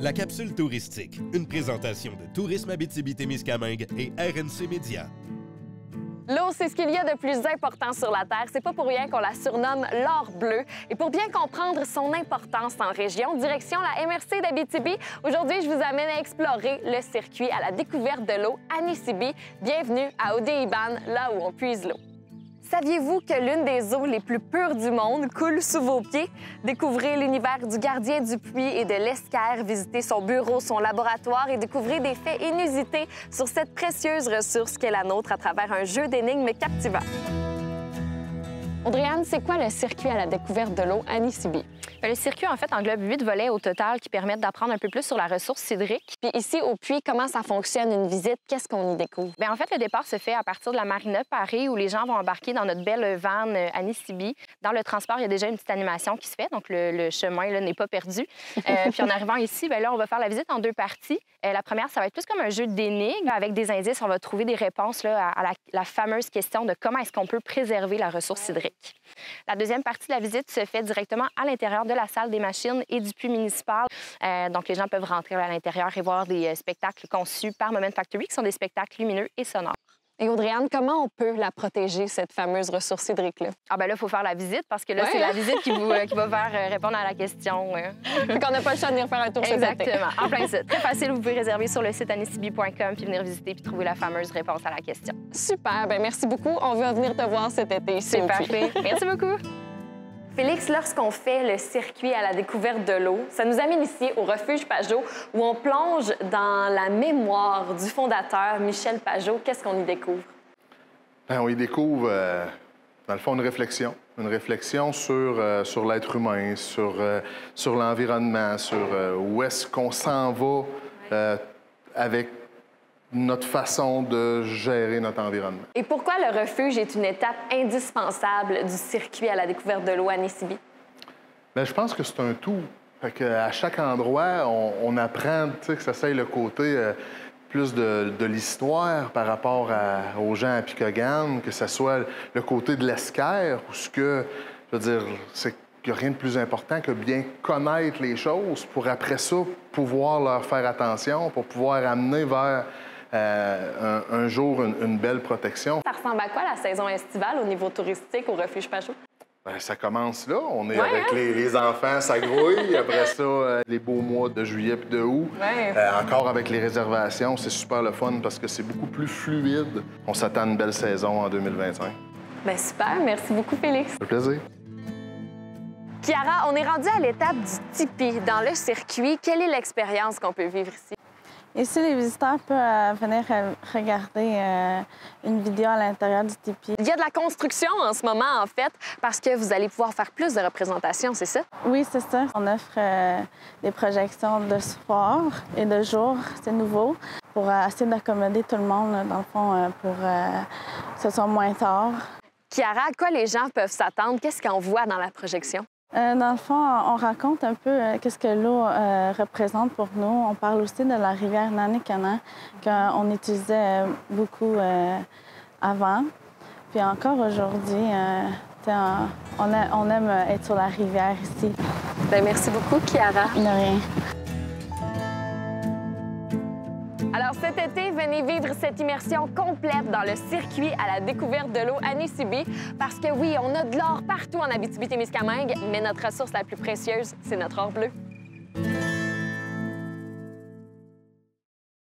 La capsule touristique, une présentation de Tourisme Abitibi-Témiscamingue et RNC Média. L'eau, c'est ce qu'il y a de plus important sur la Terre. C'est pas pour rien qu'on la surnomme l'or bleu. Et pour bien comprendre son importance en région, direction la MRC d'Abitibi, aujourd'hui, je vous amène à explorer le circuit à la découverte de l'eau à Nisibi. Bienvenue à Odéiban, là où on puise l'eau. Saviez-vous que l'une des eaux les plus pures du monde coule sous vos pieds? Découvrez l'univers du gardien du puits et de l'esquerre, visitez son bureau, son laboratoire et découvrez des faits inusités sur cette précieuse ressource qu'est la nôtre à travers un jeu d'énigmes captivant. Audrey-Anne, c'est quoi le circuit à la découverte de l'eau à Nisibi? Le circuit, en fait, englobe 8 volets au total qui permettent d'apprendre un peu plus sur la ressource hydrique. Puis ici, au puits, comment ça fonctionne, une visite? Qu'est-ce qu'on y découvre? Bien, en fait, le départ se fait à partir de la marina Paris où les gens vont embarquer dans notre belle vanne à Nisibi. Dans le transport, il y a déjà une petite animation qui se fait, donc le chemin n'est pas perdu. Puis en arrivant ici, bien, là, on va faire la visite en 2 parties. La première, ça va être plus comme un jeu d'énigmes. Avec des indices, on va trouver des réponses là, à la fameuse question de comment est-ce qu'on peut préserver la ressource hydrique. La deuxième partie de la visite se fait directement à l'intérieur de la salle des machines et du puits municipal. Donc, les gens peuvent rentrer à l'intérieur et voir des spectacles conçus par Moment Factory, qui sont des spectacles lumineux et sonores. Et Audrey-Anne, comment on peut la protéger, cette fameuse ressource hydrique-là? Ah ben là, il faut faire la visite parce que là, c'est la visite qui va faire répondre à la question. Fait qu'on n'a pas le choix de venir faire un tour cet été. Exactement, en plein site. Très facile, vous pouvez réserver sur le site anisibi.com puis venir visiter puis trouver la fameuse réponse à la question. Super, bien merci beaucoup. On veut venir te voir cet été ici. C'est parfait. Merci beaucoup. Félix, lorsqu'on fait le circuit à la découverte de l'eau, ça nous amène ici au refuge Pajot où on plonge dans la mémoire du fondateur Michel Pajot. Qu'est-ce qu'on y découvre? Bien, on y découvre, dans le fond, une réflexion sur l'être humain, sur l'environnement, sur où est-ce qu'on s'en va avec notre façon de gérer notre environnement. Et pourquoi le refuge est une étape indispensable du circuit à la découverte de l'eau à Nisibi? Bien, je pense que c'est un tout. Fait qu'à chaque endroit, on apprend, tu sais, que ça c'est le côté plus de l'histoire par rapport aux gens à Picogan, que ce soit le côté de l'esquerre, ou ce que, je veux dire, c'est qu'il n'y a rien de plus important que bien connaître les choses pour après ça pouvoir leur faire attention, pour pouvoir amener vers un jour une belle protection. Ça ressemble à quoi la saison estivale au niveau touristique au refuge Pajot? Bien, ça commence là. On est avec les enfants, ça grouille. Après ça, les beaux mois de juillet et de août. Encore avec les réservations, c'est super le fun parce que c'est beaucoup plus fluide. On s'attend à une belle saison en 2025. Bien, super. Merci beaucoup, Félix. Ça fait plaisir. Chiara, on est rendu à l'étape du tipi dans le circuit. Quelle est l'expérience qu'on peut vivre ici? Ici, les visiteurs peuvent venir regarder une vidéo à l'intérieur du tipi. Il y a de la construction en ce moment, en fait, parce que vous allez pouvoir faire plus de représentations, c'est ça? Oui, c'est ça. On offre des projections de soir et de jour, c'est nouveau, pour essayer d'accommoder tout le monde, dans le fond, pour que ce soit moins tard. Chiara, à quoi les gens peuvent s'attendre? Qu'est-ce qu'on voit dans la projection? Dans le fond, on raconte un peu qu'est-ce que l'eau représente pour nous. On parle aussi de la rivière Nanekana qu'on utilisait beaucoup avant. Puis encore aujourd'hui, on aime être sur la rivière ici. Bien, merci beaucoup, Chiara. De rien. Alors cet été, venez vivre cette immersion complète dans le circuit à la découverte de l'eau à Nisibi. Parce que oui, on a de l'or partout en Abitibi-Témiscamingue, mais notre ressource la plus précieuse, c'est notre or bleu.